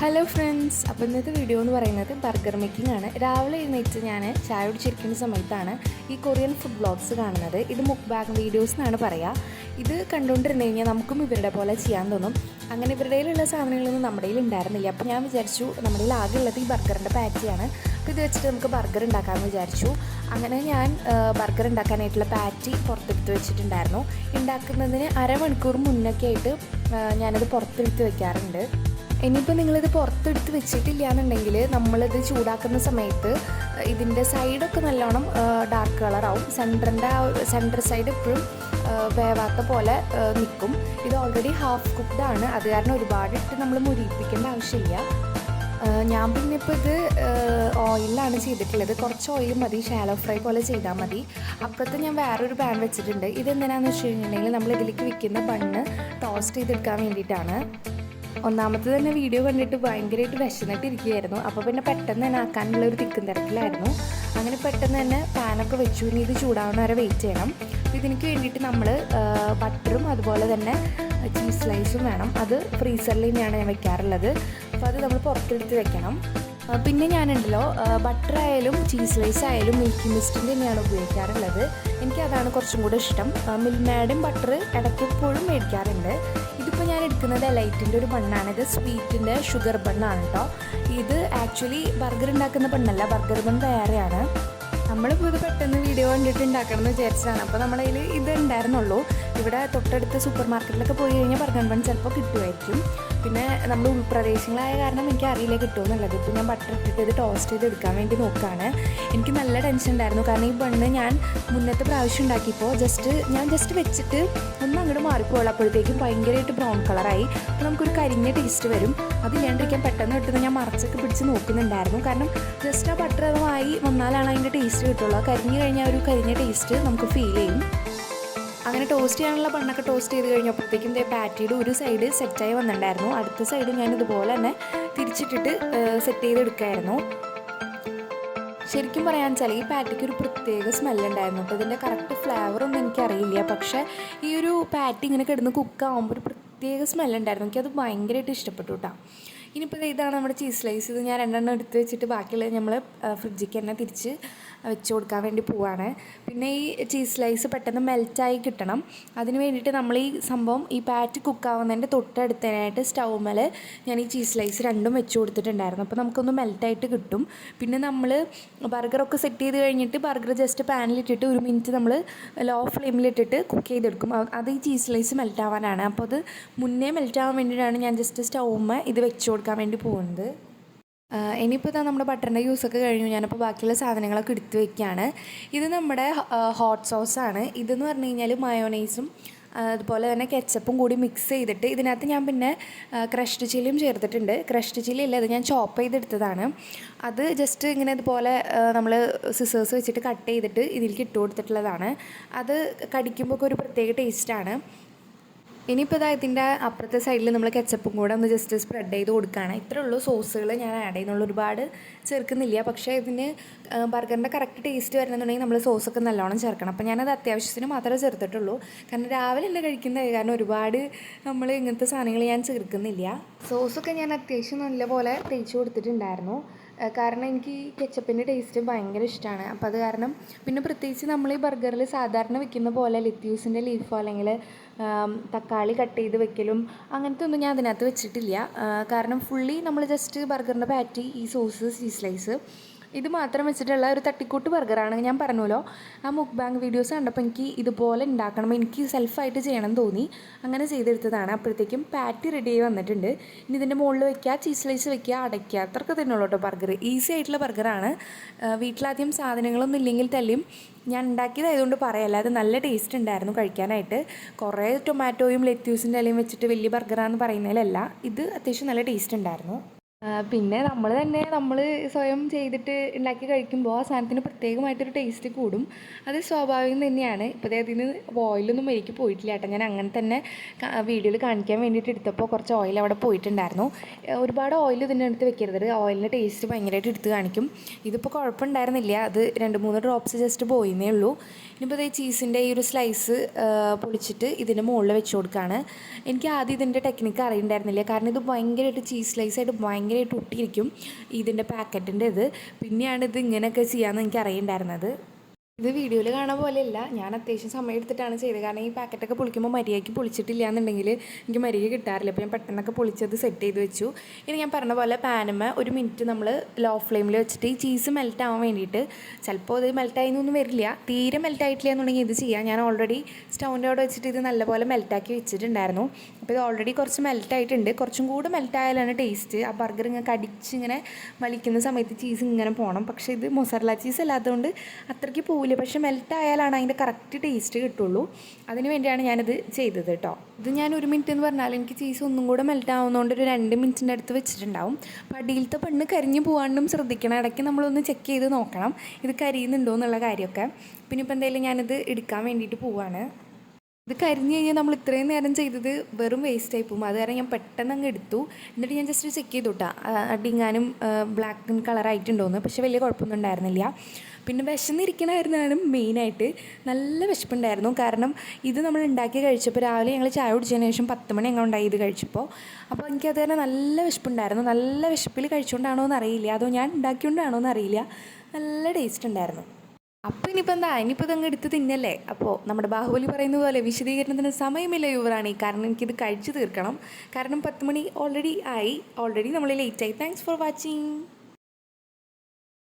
Hello friends, അപ്പോൾ ഇന്നത്തെ video എന്ന് പറയുന്നത് ബർഗർ മേക്കിംഗ് ആണ്. രാവിലെ എഴുന്നേറ്റ് ഞാൻ ചായ കുടിച്ചിരിക്കുന്ന സമയത്താണ് ഈ കൊറിയൻ ഫുഡ് ബ്ലോഗ്സ് കാണുന്നത്. ഇത് മുക്ബാങ് വീഡിയോസ് എന്നാണ് പറയുക. ഇത് കണ്ടുകൊണ്ടിരുന്നു കഴിഞ്ഞാൽ നമുക്കും ഇവരുടെ പോലെ ചെയ്യാൻ തോന്നും. അങ്ങനെ ഇവരുടെ കയ്യിലുള്ള സാധനങ്ങളൊന്നും നമ്മുടെ കയ്യിൽ ഉണ്ടായിരുന്നില്ല. അപ്പോൾ ഞാൻ വിചാരിച്ചു നമ്മുടെ കയ്യിൽ ആകെ ഉള്ളത് ഈ ബർഗറിൻ്റെ പാറ്റിയാണ്. അപ്പോൾ ഇത് വെച്ചിട്ട് നമുക്ക് ബർഗർ ഉണ്ടാക്കാമെന്ന് വിചാരിച്ചു. അങ്ങനെ ഞാൻ ബർഗർ ഉണ്ടാക്കാനായിട്ടുള്ള പാറ്റി പുറത്തെടുത്ത് വെച്ചിട്ടുണ്ടായിരുന്നു. ഉണ്ടാക്കുന്നതിന് അരമണിക്കൂർ മുന്നൊക്കെ ആയിട്ട് ഞാനത് പുറത്തെടുത്ത് വെക്കാറുണ്ട്. ഇനിയിപ്പോൾ നിങ്ങളിത് പുറത്തെടുത്ത് വെച്ചിട്ടില്ല എന്നുണ്ടെങ്കിൽ നമ്മളിത് ചൂടാക്കുന്ന സമയത്ത് ഇതിൻ്റെ സൈഡൊക്കെ നല്ലോണം ഡാർക്ക് കളറാവും. സെൻറ്റർ സൈഡ് എപ്പോഴും വേവാത്ത പോലെ നിൽക്കും. ഇത് ഓൾറെഡി ഹാഫ് കുക്ക്ഡ് ആണ്. അത് കാരണം ഒരുപാട് ഇട്ട് നമ്മൾ മുരിപ്പിക്കേണ്ട ആവശ്യമില്ല. ഞാൻ പിന്നെ ഇപ്പോൾ ഇത് ഓയിലാണ് ചെയ്തിട്ടുള്ളത്. കുറച്ച് ഓയിൽ മതി, ഷാലോ ഫ്രൈ പോലെ ചെയ്താൽ മതി. അപ്പുറത്ത് ഞാൻ വേറൊരു പാൻ വെച്ചിട്ടുണ്ട്. ഇതെന്തിനാണെന്ന് വെച്ച് കഴിഞ്ഞിട്ടുണ്ടെങ്കിൽ നമ്മൾ ഇതിലേക്ക് വെക്കുന്ന ബണ്ണ് ടോസ്റ്റ് ചെയ്തെടുക്കാൻ വേണ്ടിയിട്ടാണ്. ഒന്നാമത്തെ തന്നെ വീഡിയോ കണ്ടിട്ട് ഭയങ്കരമായിട്ട് വിശന്നിട്ടിരിക്കുകയായിരുന്നു. അപ്പോൾ പിന്നെ പെട്ടെന്ന് തന്നെ ആക്കാനുള്ള ഒരു തിക്കും തിരക്കിലായിരുന്നു. അങ്ങനെ പെട്ടെന്ന് തന്നെ പാനൊക്കെ വെച്ചു. ഇനി ഇത് ചൂടാവുന്ന വരെ വെയിറ്റ് ചെയ്യണം. അപ്പോൾ ഇതിനൊക്കെ വേണ്ടിയിട്ട് നമ്മൾ ബട്ടറും അതുപോലെ തന്നെ ചീസ് സ്ലൈസും വേണം. അത് ഫ്രീസറിൽ തന്നെയാണ് ഞാൻ വെക്കാറുള്ളത്. അപ്പോൾ അത് നമ്മൾ പുറത്തെടുത്ത് വെക്കണം. പിന്നെ ഞാനുണ്ടല്ലോ ബട്ടർ ആയാലും ചീസ് സ്ലൈസ് ആയാലും മിൽക്കി മിസ്റ്റിൻ്റെ തന്നെയാണ് ഉപയോഗിക്കാറുള്ളത്. എനിക്കതാണ് കുറച്ചും കൂടെ ഇഷ്ടം. മിൽമേടും ബട്ടർ ഇടയ്ക്കെപ്പോഴും മേടിക്കാറുണ്ട്. ഇതിപ്പോൾ ഞാൻ എടുക്കുന്നത് എലൈറ്റിൻ്റെ ഒരു ബണ്ണാണ്. ഇത് സ്വീറ്റിൻ്റെ ഷുഗർ ബണ്ണാണ് കേട്ടോ. ഇത് ആക്ച്വലി ബർഗർ ഉണ്ടാക്കുന്ന ബണ്ണല്ല, ബർഗർ ബൺ വേറെയാണ്. നമ്മളിപ്പോൾ ഇത് പെട്ടെന്ന് വീഡിയോ കണ്ടിട്ട് ഉണ്ടാക്കണം എന്ന് വിചാരിച്ചതാണ്. അപ്പോൾ നമ്മുടെ കയ്യിൽ ഇത് ഉണ്ടായിരുന്നുള്ളൂ. ഇവിടെ തൊട്ടടുത്ത് സൂപ്പർ മാർക്കറ്റിലൊക്കെ പോയി കഴിഞ്ഞാൽ ബർഗർ ബൺ ചിലപ്പോൾ കിട്ടുമായിരിക്കും. പിന്നെ നമ്മൾ ഉൾപ്രദേശങ്ങളായ കാരണം എനിക്ക് അറിയില്ല കിട്ടുമെന്നുള്ളത്. ഇപ്പോൾ ഞാൻ ബട്ടർ ഇട്ടിട്ട് ഇത് ടോസ്റ്റ് ചെയ്ത് എടുക്കാൻ വേണ്ടി നോക്കുകയാണ്. എനിക്ക് നല്ല ടെൻഷൻ ഉണ്ടായിരുന്നു. കാരണം ഈ ബണ്ണ് ഞാൻ മുന്നത്തെ പ്രാവശ്യം ഉണ്ടാക്കിയപ്പോൾ ഞാൻ ജസ്റ്റ് വെച്ചിട്ട് ഒന്ന് അങ്ങോട്ട് മാറിപ്പോയുള്ളൂ. അപ്പോഴത്തേക്കും ഭയങ്കരമായിട്ട് ബ്രൗൺ കളറായി. അപ്പോൾ നമുക്കൊരു കരിഞ്ഞ ടേസ്റ്റ് വരും. അതില്ലാണ്ടിരിക്കാൻ പെട്ടെന്ന് കിട്ടുന്ന ഞാൻ മറച്ചൊക്കെ പിടിച്ച് നോക്കുന്നുണ്ടായിരുന്നു. കാരണം ജസ്റ്റ് ആ ബട്ടർ അതുമായി വന്നാലാണ് അതിൻ്റെ ടേസ്റ്റ് കിട്ടുള്ളൂ. കരിഞ്ഞു കഴിഞ്ഞാൽ ഒരു കരിഞ്ഞ ടേസ്റ്റ് നമുക്ക് ഫീൽ ചെയ്യും. അങ്ങനെ ടോസ്റ്റ് ചെയ്യാനുള്ള ബണ്ണൊക്കെ ടോസ്റ്റ് ചെയ്ത് കഴിഞ്ഞപ്പോഴത്തേക്കും പാറ്റിയുടെ ഒരു സൈഡ് സെറ്റായി വന്നിട്ടുണ്ടായിരുന്നു. അടുത്ത സൈഡ് ഞാൻ ഇതുപോലെ തന്നെ തിരിച്ചിട്ടിട്ട് സെറ്റ് ചെയ്തെടുക്കുമായിരുന്നു. ശരിക്കും പറയാൻ വെച്ചാൽ ഈ പാറ്റിക്ക് ഒരു പ്രത്യേക സ്മെല്ലുണ്ടായിരുന്നു കേട്ടോ. ഇതിൻ്റെ കറക്റ്റ് ഫ്ലേവറൊന്നും എനിക്കറിയില്ല. പക്ഷേ ഈ ഒരു പാറ്റി ഇങ്ങനെ കിടന്ന് കുക്കാവുമ്പോൾ ഒരു പ്രത്യേക സ്മെല്ലുണ്ടായിരുന്നു. എനിക്കത് ഭയങ്കരമായിട്ട് ഇഷ്ടപ്പെട്ടു കേട്ടോ. ഇനിയിപ്പോൾ ഇതാണ് നമ്മുടെ ചീസ് സ്ലൈസ്. ഇത് ഞാൻ രണ്ടെണ്ണം എടുത്ത് വെച്ചിട്ട് ബാക്കിയുള്ളത് നമ്മൾ ഫ്രിഡ്ജിലേക്ക് തന്നെ തിരിച്ച് വെച്ച് കൊടുക്കാൻ വേണ്ടി പോവാണ്. പിന്നെ ഈ ചീസ് സ്ലൈസ് പെട്ടെന്ന് മെൽറ്റായി കിട്ടണം. അതിന് വേണ്ടിയിട്ട് നമ്മൾ ഈ സംഭവം ഈ പാറ്റ് കുക്കാവുന്നതിൻ്റെ തൊട്ടടുത്തതിനായിട്ട് സ്റ്റൗമ്മൽ ഞാൻ ഈ ചീസ് സ്ലൈസ് രണ്ടും വെച്ച് കൊടുത്തിട്ടുണ്ടായിരുന്നു. അപ്പോൾ നമുക്കൊന്ന് മെൽറ്റായിട്ട് കിട്ടും. പിന്നെ നമ്മൾ ബർഗറൊക്കെ സെറ്റ് ചെയ്ത് കഴിഞ്ഞിട്ട് ബർഗർ ജസ്റ്റ് പാനിലിട്ടിട്ട് 1 മിനിറ്റ് നമ്മൾ ലോ ഫ്ലെയിമിലിട്ടിട്ട് കുക്ക് ചെയ്തെടുക്കും. അത് ഈ ചീസ് സ്ലൈസ് മെൽറ്റാവാനാണ്. അപ്പോൾ അത് മുന്നേ മെൽറ്റാവാൻ വേണ്ടിയിട്ടാണ് ഞാൻ ജസ്റ്റ് സ്റ്റൗമ്മ ഇത് വെച്ച് കൊടുക്കാൻ വേണ്ടി പോകുന്നത്. ഇനിയിപ്പോൾ ഇതാ നമ്മുടെ ബട്ടറിൻ്റെ യൂസൊക്കെ കഴിഞ്ഞു. ഞാനിപ്പോൾ ബാക്കിയുള്ള സാധനങ്ങളൊക്കെ എടുത്ത് വയ്ക്കുകയാണ്. ഇത് നമ്മുടെ ഹോട്ട് സോസാണ്. ഇതെന്ന് പറഞ്ഞു കഴിഞ്ഞാൽ മയോണൈസും അതുപോലെ തന്നെ കെച്ചപ്പും കൂടി മിക്സ് ചെയ്തിട്ട് ഇതിനകത്ത് ഞാൻ പിന്നെ ക്രഷ്ഡ് ചില്ലിയും ചേർത്തിട്ടുണ്ട്. ക്രഷ്ഡ് ചില്ലി അല്ല, അത് ഞാൻ ചോപ്പ് ചെയ്തെടുത്തതാണ്. അത് ജസ്റ്റ് ഇങ്ങനെ ഇതുപോലെ നമ്മൾ സിസേഴ്സ് വെച്ചിട്ട് കട്ട് ചെയ്തിട്ട് ഇതിലേക്ക് ഇട്ട് കൊടുത്തിട്ടുള്ളതാണ്. അത് കടിക്കുമ്പോൾ ഒക്കെ ഒരു പ്രത്യേക ടേസ്റ്റാണ്. ഇനിയിപ്പോൾ ഇതാ ഇതിൻ്റെ അപ്പുറത്തെ സൈഡിൽ നമ്മൾ കെച്ചപ്പും കൂടെ ഒന്ന് ജസ്റ്റ് സ്പ്രെഡ് ചെയ്ത് കൊടുക്കുകയാണ്. ഇത്രേ ഉള്ളൂ സോസുകൾ ഞാൻ ആഡ് ചെയ്യുന്നുള്ളൂ. ഒരുപാട് ചേർക്കുന്നില്ല. പക്ഷേ ഇതിന് ബർഗറിൻ്റെ കറക്റ്റ് ടേസ്റ്റ് വരണമെന്നുണ്ടെങ്കിൽ നമ്മൾ സോസൊക്കെ നല്ലോണം ചേർക്കണം. അപ്പോൾ ഞാനത് അത്യാവശ്യത്തിന് മാത്രമേ ചേർത്തിട്ടുള്ളൂ. കാരണം രാവിലെ തന്നെ കഴിക്കുന്നത് കാരണം ഒരുപാട് നമ്മൾ ഇങ്ങനത്തെ സാധനങ്ങൾ ഞാൻ ചേർക്കുന്നില്ല. സോസൊക്കെ ഞാൻ അത്യാവശ്യം നല്ലപോലെ തേച്ച് കൊടുത്തിട്ടുണ്ടായിരുന്നു. കാരണം എനിക്ക് ഈ കെച്ചപ്പിൻ്റെ ടേസ്റ്റ് ഭയങ്കര ഇഷ്ടമാണ്. അപ്പോൾ അത് കാരണം പിന്നെ പ്രത്യേകിച്ച് നമ്മൾ ഈ ബർഗറിൽ സാധാരണ വെക്കുന്ന പോലെ ലെറ്റ്യൂസിൻ്റെ ലീഫോ അല്ലെങ്കിൽ തക്കാളി കട്ട് ചെയ്ത് വെക്കലും അങ്ങനത്തെ ഒന്നും ഞാൻ അതിനകത്ത് വെച്ചിട്ടില്ല. കാരണം ഫുള്ളി നമ്മൾ ജസ്റ്റ് ബർഗറിൻ്റെ പാറ്റി, ഈ സോസ്, ചീസ് സ്ലൈസ് ഇത് മാത്രം വെച്ചിട്ടുള്ള ഒരു തട്ടിക്കൂട്ട് ബർഗറാണ്. ഞാൻ പറഞ്ഞല്ലോ, ആ മുക്ബാങ് വീഡിയോസ് കണ്ടപ്പോൾ എനിക്ക് ഇതുപോലെ ഉണ്ടാക്കണം, എനിക്ക് സെൽഫായിട്ട് ചെയ്യണം തോന്നി. അങ്ങനെ ചെയ്തെടുത്തതാണ്. അപ്പോഴത്തേക്കും പാറ്റി റെഡി ആയി വന്നിട്ടുണ്ട്. ഇനി ഇതിൻ്റെ മുകളിൽ വയ്ക്കുക, ചീസ് സ്ലൈസ് വയ്ക്കുക, അടയ്ക്കുക, അത്രയൊക്കെ തന്നെയുള്ളൂ കേട്ടോ ബർഗർ. ഈസി ആയിട്ടുള്ള ബർഗറാണ്. വീട്ടിലാദ്യം സാധനങ്ങളൊന്നും ഇല്ലെങ്കിൽ തന്നെയും ഞാൻ ഉണ്ടാക്കിയതായതുകൊണ്ട് പറയല്ല, അത് നല്ല ടേസ്റ്റ് ഉണ്ടായിരുന്നു കഴിക്കാനായിട്ട്. കുറേ ടൊമാറ്റോയും ലെറ്റ്യൂസിൻ്റെ ഇലയും വെച്ചിട്ട് വലിയ ബർഗറാന്ന് പറയുന്നതിലല്ല, ഇത് അത്യാവശ്യം നല്ല ടേസ്റ്റ് ഉണ്ടായിരുന്നു. പിന്നെ നമ്മൾ സ്വയം ചെയ്തിട്ട് ഉണ്ടാക്കി കഴിക്കുമ്പോൾ ആ സാധനത്തിന് പ്രത്യേകമായിട്ടൊരു ടേസ്റ്റ് കൂടും. അത് സ്വാഭാവികം തന്നെയാണ്. ഇപ്പോൾ അതിന് ഓയിലൊന്നും എനിക്ക് പോയിട്ടില്ല കേട്ടോ. ഞാൻ അങ്ങനെ തന്നെ വീഡിയോയിൽ കാണിക്കാൻ വേണ്ടിയിട്ട് എടുത്തപ്പോൾ കുറച്ച് ഓയിൽ അവിടെ പോയിട്ടുണ്ടായിരുന്നു. ഒരുപാട് ഓയിൽ ഇതിൻ്റെ അടുത്ത് വെക്കരുത്. ഓയിലിൻ്റെ ടേസ്റ്റ് ഭയങ്കരമായിട്ട് എടുത്ത് കാണിക്കും. ഇതിപ്പോൾ കുഴപ്പമുണ്ടായിരുന്നില്ല. അത് 2-3 ഡ്രോപ്സ് ജസ്റ്റ് പോയിന്നേ ഉള്ളൂ. ഇനിയിപ്പോൾ ഈ ചീസിൻ്റെ ഈ ഒരു സ്ലൈസ് പൊളിച്ചിട്ട് ഇതിൻ്റെ മുകളിൽ വെച്ച് കൊടുക്കുകയാണ്. എനിക്ക് ആദ്യം ഇതിൻ്റെ ടെക്നിക്ക് അറിയണ്ടായിരുന്നില്ല. കാരണം ഇത് ഭയങ്കരമായിട്ട് ചീസ് സ്ലൈസായിട്ട് ഭയങ്കര ഭയങ്കരമായിട്ട് ഒട്ടിയിരിക്കും ഇതിൻ്റെ പാക്കറ്റിൻ്റെ ഇത്. പിന്നെയാണ് ഇത് ഇങ്ങനെയൊക്കെ ചെയ്യാമെന്ന് എനിക്ക് അറിയണ്ടായിരുന്നത്. ഇത് വീഡിയോയിൽ കാണാൻ പോലെയല്ല, ഞാൻ അത്യാവശ്യം സമയം എടുത്തിട്ടാണ് ചെയ്തത്. കാരണം ഈ പാക്കറ്റൊക്കെ പൊളിക്കുമ്പോൾ മര്യാദയ്ക്ക് പൊളിച്ചിട്ടില്ല എന്നുണ്ടെങ്കിൽ എനിക്ക് മര്യാദ കിട്ടാറില്ല. അപ്പോൾ ഞാൻ പെട്ടെന്നൊക്കെ പൊളിച്ചത് സെറ്റ് ചെയ്ത് വെച്ചു. ഇനി ഞാൻ പറഞ്ഞ പോലെ പാനുമ്മ 1 മിനിറ്റ് നമ്മൾ ലോ ഫ്ലെയിമിൽ വെച്ചിട്ട് ഈ ചീസ് മെൽറ്റ് ആവാൻ വേണ്ടിയിട്ട്, ചിലപ്പോൾ ഇത് മെൽറ്റായിന്നൊന്നും വരില്ല, തീരെ മെൽറ്റായിട്ടില്ല എന്നുണ്ടെങ്കിൽ ഇത് ചെയ്യാം. ഞാൻ ഓൾറെഡി സ്റ്റൗവിൻ്റെ അവിടെ വെച്ചിട്ട് ഇത് നല്ലപോലെ മെൽറ്റാക്കി വെച്ചിട്ടുണ്ടായിരുന്നു. അപ്പോൾ ഇത് ഓൾറെഡി കുറച്ച് മെൽറ്റായിട്ടുണ്ട്. കുറച്ചും കൂടെ മെൽറ്റായാലാണ് ടേസ്റ്റ്. ആ ബർഗർ ഇങ്ങനെ കടിച്ച് ഇങ്ങനെ വലിക്കുന്ന സമയത്ത് ചീസ് ഇങ്ങനെ പോകണം. പക്ഷേ ഇത് മൊസറല്ല ചീസ് അല്ലാത്തതുകൊണ്ട് അത്രയ്ക്ക് പോവില്ല. പക്ഷെ മെൽറ്റായാലാണ് അതിൻ്റെ കറക്റ്റ് ടേസ്റ്റ് കിട്ടുള്ളൂ. അതിന് വേണ്ടിയാണ് ഞാനിത് ചെയ്തത് കേട്ടോ. ഇത് ഞാൻ 1 മിനിറ്റ് എന്ന് പറഞ്ഞാൽ എനിക്ക് ചീസ് ഒന്നും കൂടെ മെൽറ്റ് ആവുന്നതുകൊണ്ട് ഒരു 2 മിനിറ്റിൻ്റെ അടുത്ത് വെച്ചിട്ടുണ്ടാവും. അപ്പോൾ അടിയിലത്തെ പെണ്ണ് കരിഞ്ഞു പോകാണ്ടും ശ്രദ്ധിക്കണം. ഇടയ്ക്ക് നമ്മളൊന്ന് ചെക്ക് ചെയ്ത് നോക്കണം ഇത് കരിയുന്നുണ്ടോ എന്നുള്ള കാര്യമൊക്കെ. പിന്നെ ഇപ്പോൾ എന്തായാലും ഞാനിത് എടുക്കാൻ വേണ്ടിയിട്ട് പോവാണ്. ഇത് കരിഞ്ഞ് കഴിഞ്ഞാൽ നമ്മൾ ഇത്രയും നേരം ചെയ്തത് വെറും വേസ്റ്റായി പോകും. അത് കാരണം ഞാൻ പെട്ടെന്ന് അങ്ങ് എടുത്തു. എന്നിട്ട് ഞാൻ ജസ്റ്റ് ചെക്ക് ചെയ്തു കേട്ടോ അടിങ്ങാനും ബ്ലാക്ക് കളറായിട്ടുണ്ടോയെന്ന്. പക്ഷേ വലിയ കുഴപ്പമൊന്നും ഉണ്ടായിരുന്നില്ല. പിന്നെ വിശന്നിരിക്കണമായിരുന്നാലും മെയിനായിട്ട് നല്ല വിശപ്പുണ്ടായിരുന്നു. കാരണം ഇത് നമ്മൾ ഉണ്ടാക്കി കഴിച്ചപ്പോൾ രാവിലെ ഞങ്ങൾ ചായ കുടിച്ചതിന് ശേഷം 10 മണി അങ്ങനെ ഉണ്ടായി ഇത് കഴിച്ചപ്പോൾ. അപ്പോൾ എനിക്കത് തന്നെ നല്ല വിശപ്പുണ്ടായിരുന്നു. നല്ല വിശപ്പിൽ കഴിച്ചുകൊണ്ടാണോ എന്നറിയില്ല, അതോ ഞാൻ ഉണ്ടാക്കിക്കൊണ്ടാണോ എന്നറിയില്ല, നല്ല ടേസ്റ്റ് ഉണ്ടായിരുന്നു. അപ്പോൾ ഇനിയിപ്പോൾ എന്താ, ഇനിയിപ്പോൾ ഇതങ്ങ് എടുത്ത് തിന്നല്ലേ. അപ്പോൾ നമ്മുടെ ബാഹുബലി പറയുന്ന പോലെ വിശദീകരണത്തിന് സമയമില്ല യുവറാണി. കാരണം എനിക്കിത് കഴിച്ച് തീർക്കണം. കാരണം 10 മണി ഓൾറെഡി നമ്മൾ ലേറ്റായി. Thanks for watching.